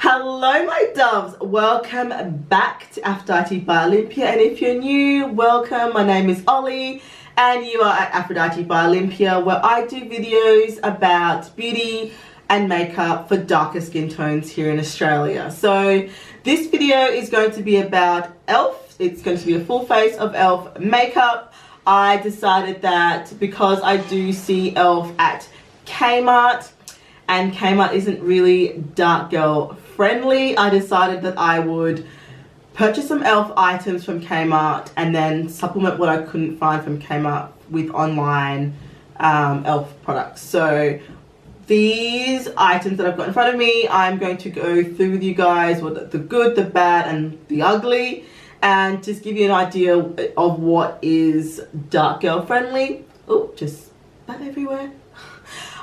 Hello my doves, welcome back to Aphrodite by Olympia, and if you're new, welcome. My name is Ollie and you are at Aphrodite by Olympia, where I do videos about beauty and makeup for darker skin tones here in Australia. So this video is going to be about e.l.f. It's going to be a full face of e.l.f. makeup. I decided that because I do see e.l.f. at Kmart, and Kmart isn't really dark girl friendly, I decided that I would purchase some e.l.f. items from Kmart and then supplement what I couldn't find from Kmart with online e.l.f. products. So these items that I've got in front of me, I'm going to go through with you guys what the good, the bad and the ugly, and just give you an idea of what is dark girl friendly. Oh, just that everywhere.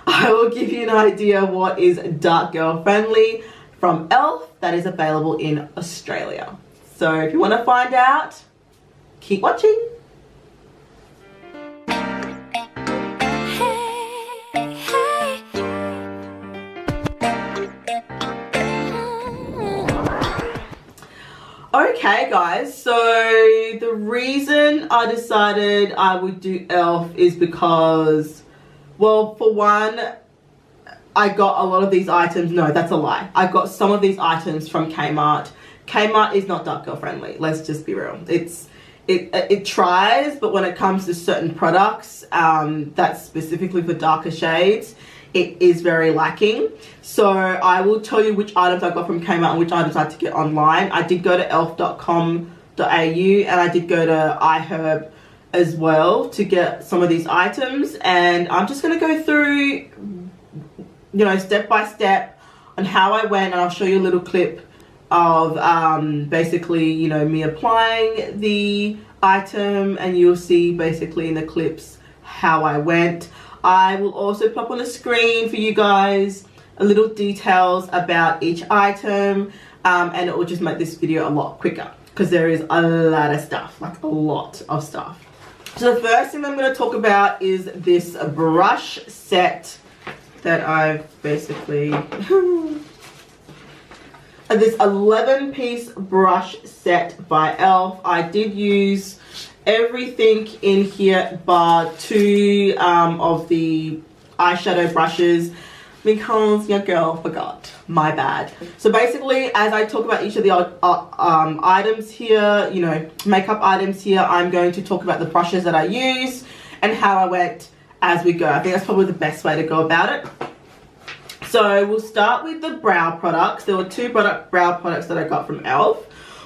I will give you an idea of what is dark girl friendly from e.l.f. that is available in Australia. So if you want to find out, keep watching. Okay guys, so the reason I decided I would do e.l.f. is because, well, for one, I got a lot of these items. No, that's a lie. I got some of these items from Kmart. Kmart is not dark girl friendly. Let's just be real. It tries, but when it comes to certain products that's specifically for darker shades, it is very lacking. So I will tell you which items I got from Kmart and which items I had to get online. I did go to elf.com.au and I did go to iHerb as well to get some of these items, and I'm just going to go through, you know, step by step on how I went, and I'll show you a little clip of basically, you know, me applying the item, and you'll see basically in the clips how I went. I will also pop on the screen for you guys a little details about each item, and it will just make this video a lot quicker because there is a lot of stuff, like a lot of stuff. So the first thing I'm going to talk about is this brush set that I've basically this 11-piece brush set by e.l.f. I did use everything in here bar two of the eyeshadow brushes because your girl forgot. My bad. So basically, as I talk about each of the items here, you know, makeup items here, I'm going to talk about the brushes that I use and how I went as we go. I think that's probably the best way to go about it. So we'll start with the brow products. There were two brow products that I got from e.l.f.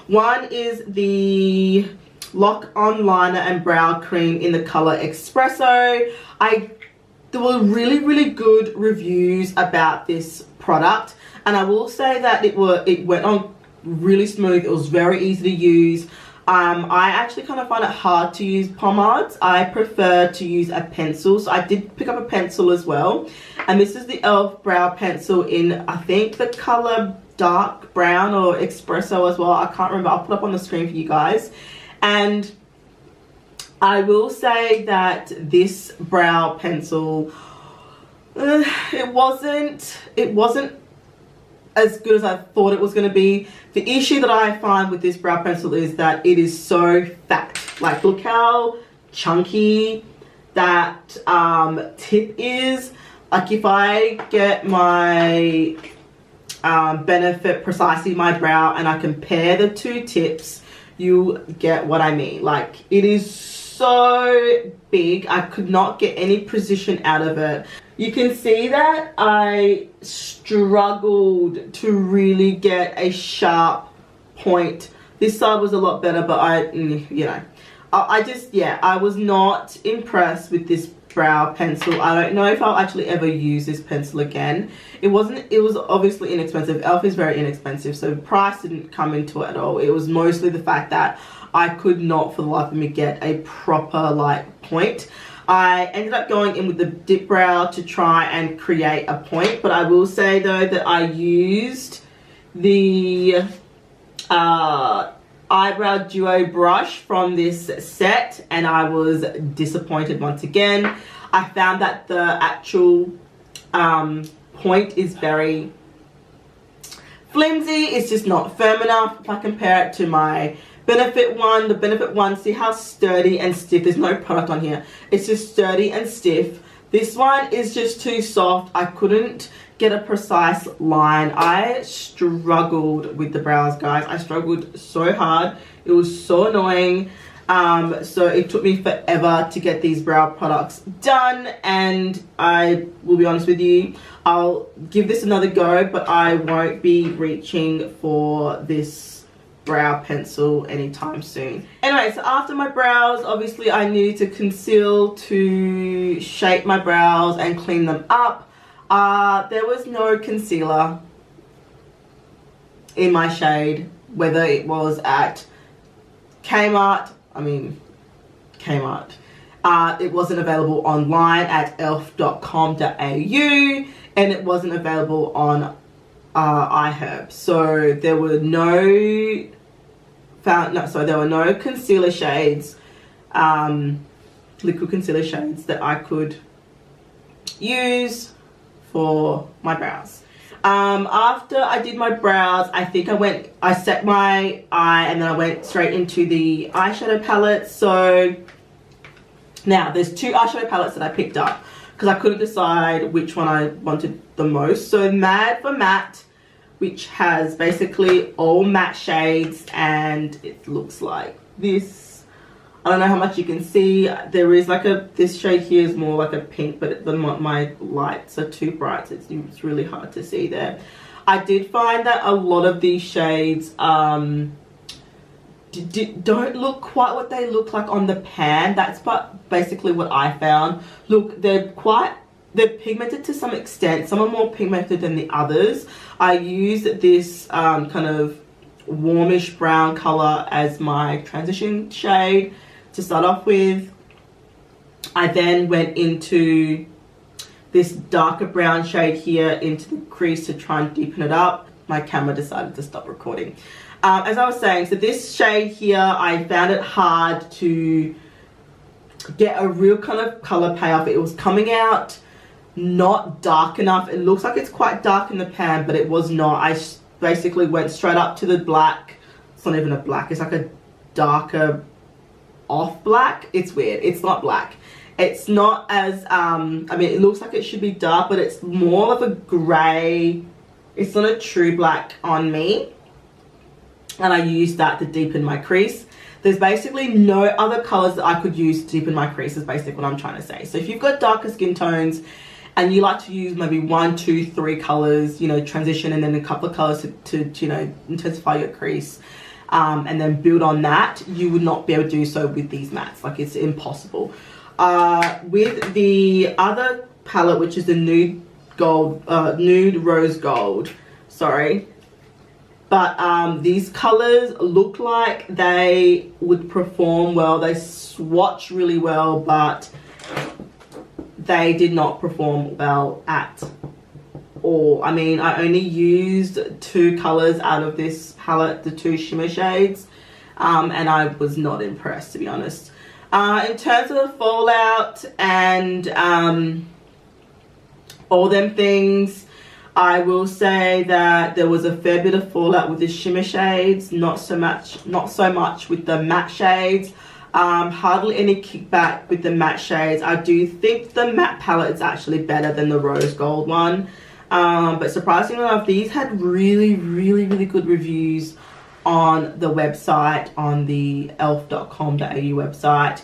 One is the Lock On Liner and Brow Cream in the color Espresso. There were really good reviews about this product, and I will say that it went on really smooth. It was very easy to use. I actually kind of find it hard to use pomades. I prefer to use a pencil, so I did pick up a pencil as well, and this is the e.l.f. brow pencil in, I think, the color dark brown or Espresso as well. I can't remember. I'll put up on the screen for you guys. And I will say that this brow pencil, it wasn't as good as I thought it was going to be. The issue that I find with this brow pencil is that it is so fat. Like, look how chunky that tip is. Like, if I get my Benefit Precisely My Brow and I compare the two tips, you get what I mean. Like, it is so big. I could not get any precision out of it. You can see that I struggled to really get a sharp point. This side was a lot better, but you know, I was not impressed with this brow pencil. I don't know if I'll actually ever use this pencil again. It was obviously inexpensive. e.l.f. is very inexpensive, so price didn't come into it at all. It was mostly the fact that I could not for the life of me get a proper like point. I ended up going in with the dip brow to try and create a point, but I will say though that I used the eyebrow duo brush from this set, and I was disappointed once again. I found that the actual point is very flimsy, it's just not firm enough. If I compare it to my Benefit one, the Benefit one, see how sturdy and stiff, there's no product on here, it's just sturdy and stiff. This one is just too soft. I couldn't get a precise line. I struggled with the brows, guys. I struggled so hard. It was so annoying. So it took me forever to get these brow products done, and I will be honest with you, I'll give this another go, but I won't be reaching for this brow pencil anytime soon. Anyway, so after my brows, obviously I needed to conceal to shape my brows and clean them up. There was no concealer in my shade, whether it was at Kmart, it wasn't available online at e.l.f.com.au, and it wasn't available on iHerb. So there were no concealer shades, liquid concealer shades that I could use for my brows. After I did my brows, I think I set my eye and then I went straight into the eyeshadow palette. So now there's two eyeshadow palettes that I picked up because I couldn't decide which one I wanted the most. So Mad for Matte, which has basically all matte shades, and it looks like this. I don't know how much you can see. There is like this shade here is more like a pink, but my lights are too bright, so it's really hard to see there. I did find that a lot of these shades don't look quite what they look like on the pan. That's basically what I found. Look, they're pigmented to some extent. Some are more pigmented than the others. I used this kind of warmish brown color as my transition shade to start off with. I then went into this darker brown shade here into the crease to try and deepen it up. My camera decided to stop recording. As I was saying, so this shade here, I found it hard to get a real kind of color payoff. It was coming out not dark enough. It looks like it's quite dark in the pan, but it was not. I basically went straight up to the black. It's not even a black, it's like a darker off black. It's weird, it's not black. It's not as it looks like it should be dark, but it's more of a gray. It's not a true black on me, and I used that to deepen my crease. There's basically no other colors that I could use to deepen my crease, is basically what I'm trying to say. So if you've got darker skin tones and you like to use maybe 1, 2, 3 colors, transition, and then a couple of colors to intensify your crease, and then build on that, you would not be able to do so with these mattes. Like, it's impossible. With the other palette, which is the Nude Rose Gold, sorry. But these colors look like they would perform well. They swatch really well, but they did not perform well at all. I mean, I only used 2 colors out of this palette, the 2 shimmer shades, and I was not impressed, to be honest. In terms of the fallout and all them things, I will say that there was a fair bit of fallout with the shimmer shades, not so much with the matte shades. Hardly any kickback with the matte shades. I do think the matte palette is actually better than the rose gold one, but surprisingly enough, these had really good reviews on the website, on the e.l.f.com.au website,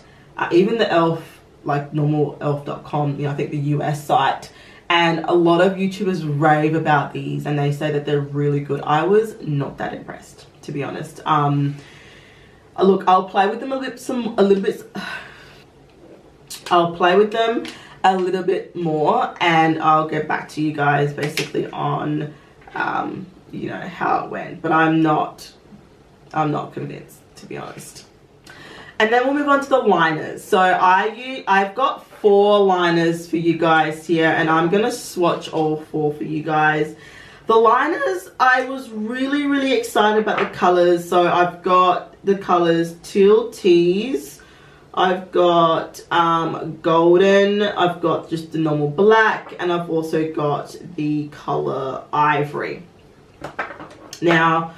even the e.l.f, like normal e.l.f.com, I think the US site. And a lot of YouTubers rave about these, and they say that they're really good. I was not that impressed, to be honest. Look, I'll play with them I'll play with them a little bit more, and I'll get back to you guys basically on how it went. But I'm not convinced, to be honest. And then we'll move on to the liners. So I've got 4 liners for you guys here, and I'm gonna swatch all 4 for you guys. The liners, I was really excited about the colors. So I've got the colors Teal, Tease, I've got golden, I've got just the normal black, and I've also got the color Ivory. Now,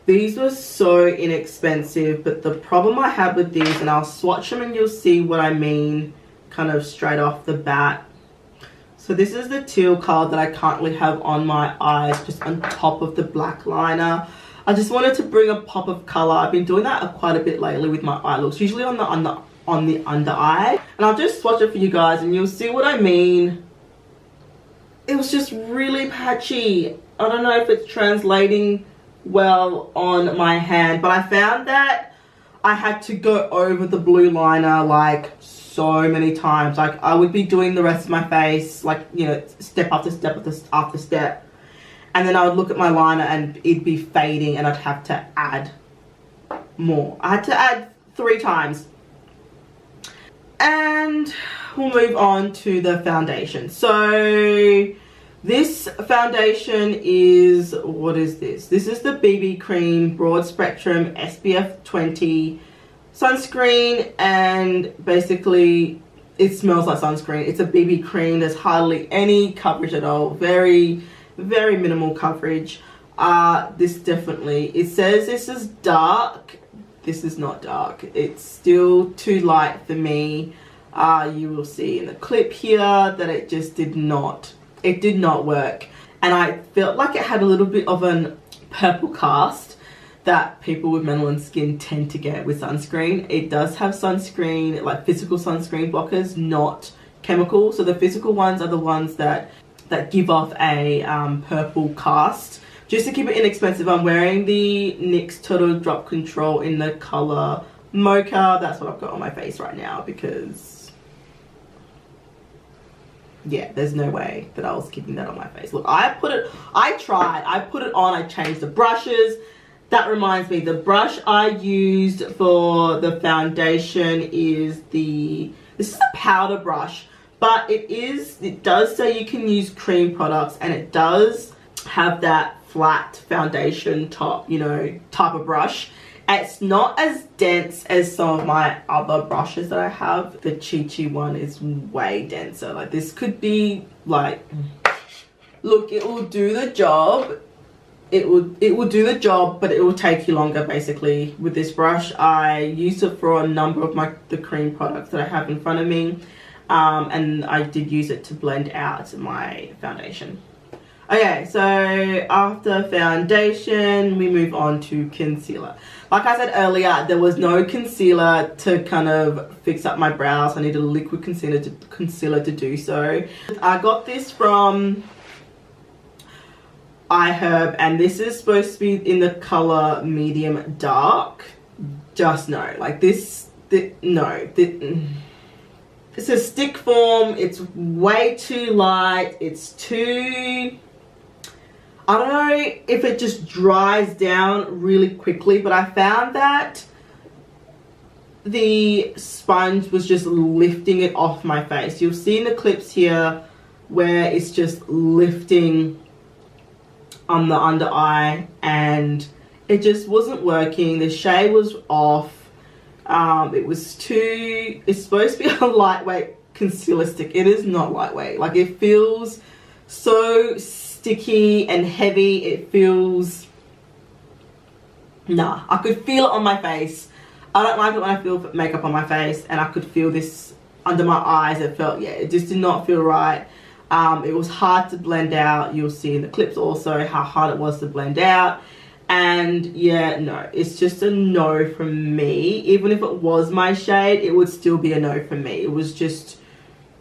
these were so inexpensive, but the problem I had with these, and I'll swatch them and you'll see what I mean kind of straight off the bat. So this is the teal color that I currently have on my eyes, just on top of the black liner. I just wanted to bring a pop of color. I've been doing that quite a bit lately with my eye looks, usually on the under eye. And I'll just swatch it for you guys and you'll see what I mean. It was just really patchy. I don't know if it's translating well on my hand, but I found that I had to go over the blue liner like so many times. Like I would be doing the rest of my face, like, you know, step after step after step, and then I would look at my liner and it'd be fading and I'd have to add more. I had to add 3 times. And we'll move on to the foundation. So this foundation is, what is this? This is the BB Cream Broad Spectrum SPF 20 sunscreen, and basically it smells like sunscreen. It's a BB cream. There's hardly any coverage at all. Very, very minimal coverage. This definitely, it says this is dark. This is not dark. It's still too light for me. You will see in the clip here that it just did not work. And I felt like it had a little bit of an purple cast that people with melanin skin tend to get with sunscreen. It does have sunscreen, like physical sunscreen blockers, not chemical. So the physical ones are the ones that give off a purple cast. Just to keep it inexpensive, I'm wearing the NYX Total Drop Control in the color Mocha. That's what I've got on my face right now because, yeah, there's no way that I was keeping that on my face. Look, I put it on, I changed the brushes. That reminds me, the brush I used for the foundation is this is a powder brush, but it does say you can use cream products, and it does have that flat foundation top, you know, type of brush. It's not as dense as some of my other brushes that I have. The Chi Chi one is way denser. Like this could be like, look, it will do the job. It will do the job, but it will take you longer basically with this brush. I used it for a number of the cream products that I have in front of me, and I did use it to blend out my foundation. Okay, so after foundation, we move on to concealer. Like I said earlier, there was no concealer to kind of fix up my brows. I needed a liquid concealer to do so. I got this from iHerb, and this is supposed to be in the color medium dark. Just no, like this no. It's a stick form. It's way too light. It's too, I don't know if it just dries down really quickly, but I found that the sponge was just lifting it off my face. You'll see in the clips here where it's just lifting on the under eye, and it just wasn't working. The shade was off. It's supposed to be a lightweight concealer stick. It is not lightweight. Like, it feels so sticky and heavy. It feels, nah, I could feel it on my face. I don't like it when I feel makeup on my face, and I could feel this under my eyes. It felt, yeah, it just did not feel right. It was hard to blend out. You'll see in the clips also how hard it was to blend out. And yeah, no, it's just a no from me. Even if it was my shade, it would still be a no from me. It was just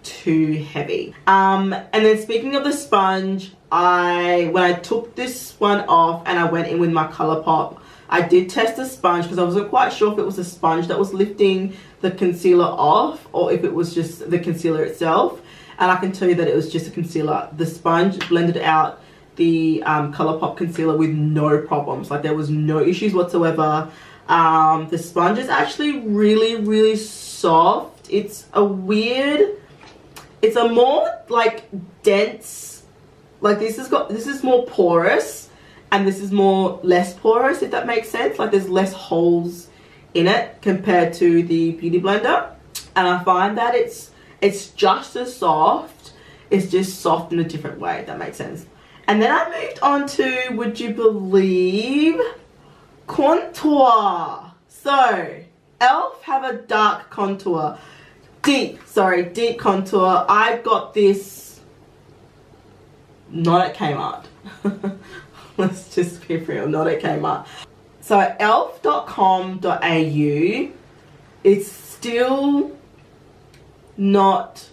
too heavy. And then speaking of the sponge, when I took this one off and I went in with my ColourPop, I did test the sponge because I wasn't quite sure if it was a sponge that was lifting the concealer off or if it was just the concealer itself. And I can tell you that it was just a concealer. The sponge blended out the ColourPop concealer with no problems. Like, there was no issues whatsoever. The sponge is actually really, really soft. It's a more like dense, like this is more porous, and this is less porous, if that makes sense. Like, there's less holes in it compared to the Beauty Blender. And I find that it's just as soft. It's just soft in a different way, if that makes sense. And then I moved on to, would you believe, contour. So e.l.f. have a dark contour, deep contour. I got this not at Kmart. Let's just be real, not at Kmart. So elf.com.au, it's still not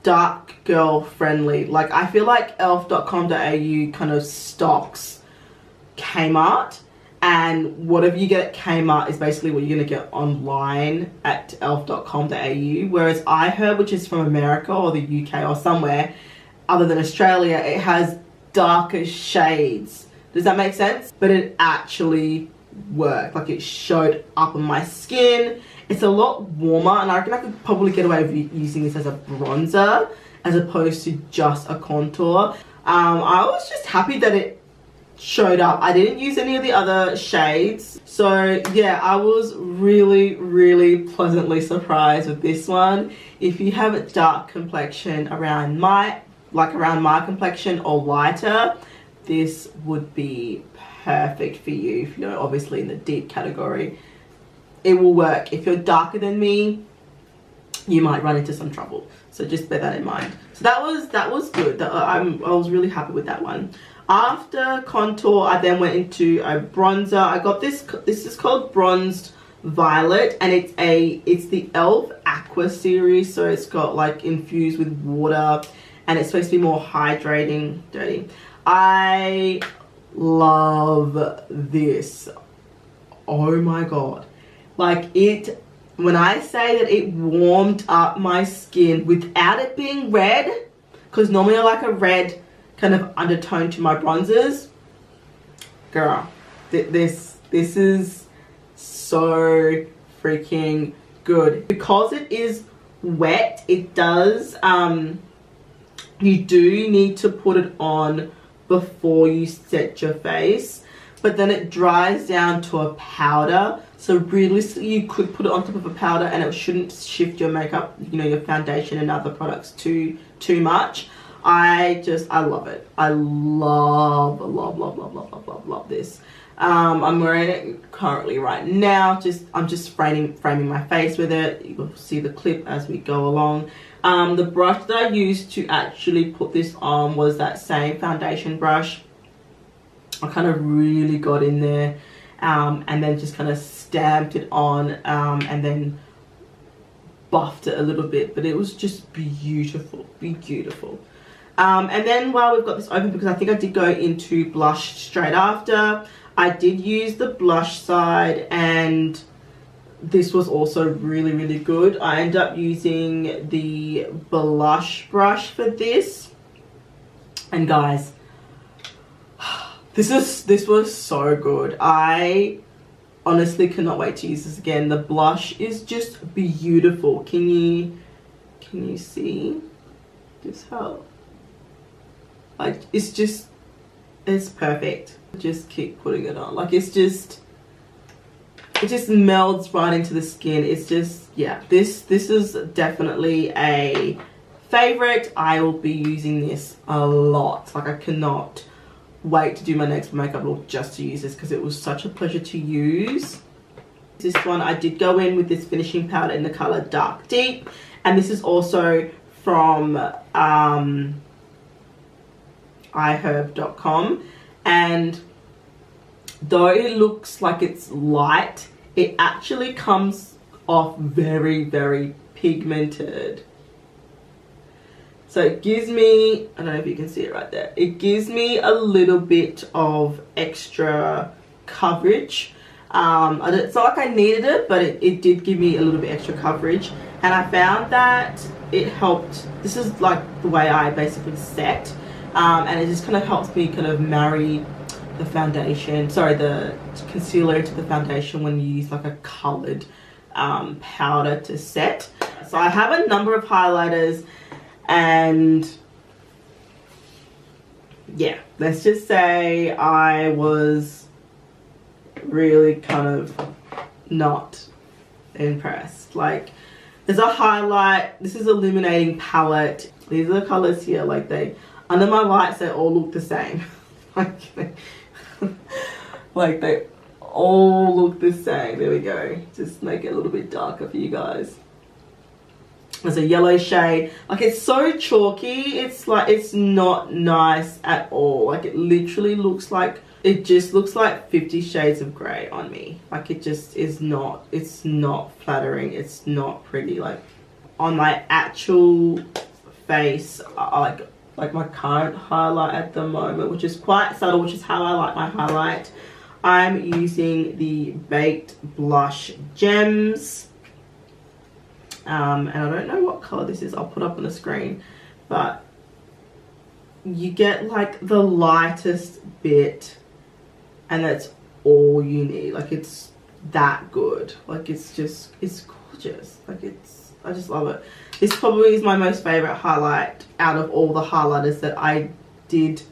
dark girl friendly. Like, I feel like elf.com.au kind of stocks Kmart, and whatever you get at Kmart is basically what you're going to get online at elf.com.au. Whereas I heard, which is from America or the UK or somewhere other than Australia, it has darker shades. Does that make sense? But it actually worked. Like, it showed up on my skin. It's a lot warmer, and I reckon I could probably get away with using this as a bronzer as opposed to just a contour. I was just happy that it showed up. I didn't use any of the other shades, so yeah, I was really pleasantly surprised with this one. If you have a dark complexion around my complexion or lighter, this would be perfect for you. If you're obviously in the deep category, it will work. If you're darker than me, you might run into some trouble, so just bear that in mind. So that was good. I was really happy with that one. After contour, I then went into a bronzer. I got this is called Bronzed Violet, and it's the e.l.f. Aqua series, so it's got like infused with water, and it's supposed to be more hydrating. I love this. Oh my god. Like, when I say that it warmed up my skin without it being red, because normally I like a red kind of undertone to my bronzers. Girl, this is so freaking good. Because it is wet, it does, you do need to put it on before you set your face, but then it dries down to a powder. So realistically, you could put it on top of a powder and it shouldn't shift your makeup, you know, your foundation and other products too much. I love it. I love this. I'm wearing it currently right now. I'm just framing my face with it. You'll see the clip as we go along. The brush that I used to actually put this on was that same foundation brush. I kind of really got in there, and then just kind of stamped it on, and then buffed it a little bit, but it was just beautiful. And then while we've got this open, because I think I did go into blush straight after, I did use the blush side, and this was also really good. I ended up using the blush brush for this, and guys, this was so good. I honestly cannot wait to use this again. The blush is just beautiful. Can you see just how, like, it's perfect. Just keep putting it on. Like, it just melds right into the skin. It's just, yeah, this is definitely a favorite. I will be using this a lot. Like, I cannot wait to do my next makeup look just to use this, because it was such a pleasure to use. This one, I did go in with this finishing powder in the color Dark Deep, and this is also from iHerb.com, and though it looks like it's light, it actually comes off very pigmented. So it gives me, I don't know if you can see it right there, it gives me a little bit of extra coverage. It's not like I needed it, but it did give me a little bit extra coverage, and I found that it helped. This is like the way I basically set, and it just kind of helps me kind of marry the foundation, the concealer into the foundation when you use like a colored powder to set. So I have a number of highlighters, and yeah, let's just say I was really kind of not impressed. Like, there's a highlight, this is Illuminating Palette, these are the colors here, like Under my lights, they all look the same. Like they all look the same. There we go. Just make it a little bit darker for you guys. There's a yellow shade. Like, it's so chalky. It's like, it's not nice at all. Like, it literally looks like, it just looks like 50 Shades of Grey on me. Like, it just is not, it's not flattering. It's not pretty. Like, on my actual face, like my current highlight at the moment, which is quite subtle, which is how I like my highlight, I'm using the Baked Blush Gems. And I don't know what color this is. I'll put up on the screen, but you get like the lightest bit and that's all you need. Like, it's that good. Like, it's just, it's gorgeous. Like, it's, I just love it. This probably is my most favorite highlight out of all the highlighters that I did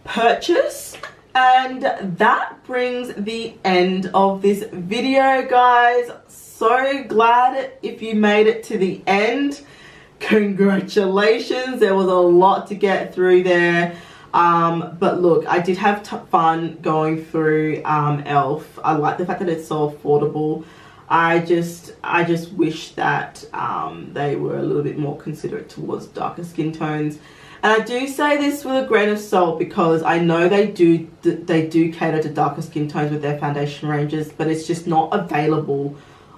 purchase. And that brings the end of this video, guys. So glad if you made it to the end. Congratulations. There was a lot to get through there. But look, I did have fun going through e.l.f. I like the fact that it's so affordable. I just wish that they were a little bit more considerate towards darker skin tones. And I do say this with a grain of salt because I know they do cater to darker skin tones with their foundation ranges, but it's just not available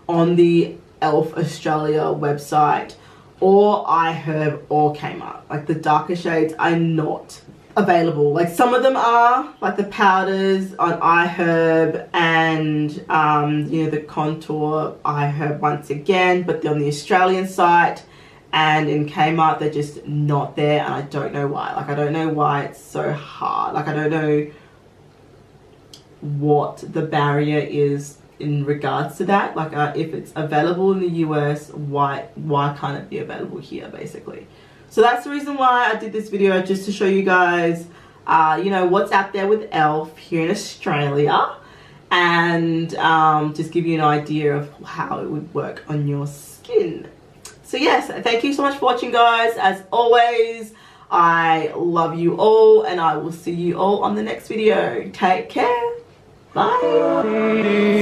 on the e.l.f. Australia website or iHerb or Kmart. Like, the darker shades are not available. Like, some of them are, like the powders on iHerb and you know, the contour iHerb once again, but they're on the Australian site. And in Kmart, they're just not there, and I don't know why. Like, I don't know why it's so hard. Like, I don't know what the barrier is in regards to that. Like, if it's available in the US, why can't it be available here, basically? So that's the reason why I did this video, just to show you guys, you know, what's out there with e.l.f. here in Australia, and just give you an idea of how it would work on your skin. So yes, thank you so much for watching, guys. As always, I love you all, and I will see you all on the next video. Take care. Bye.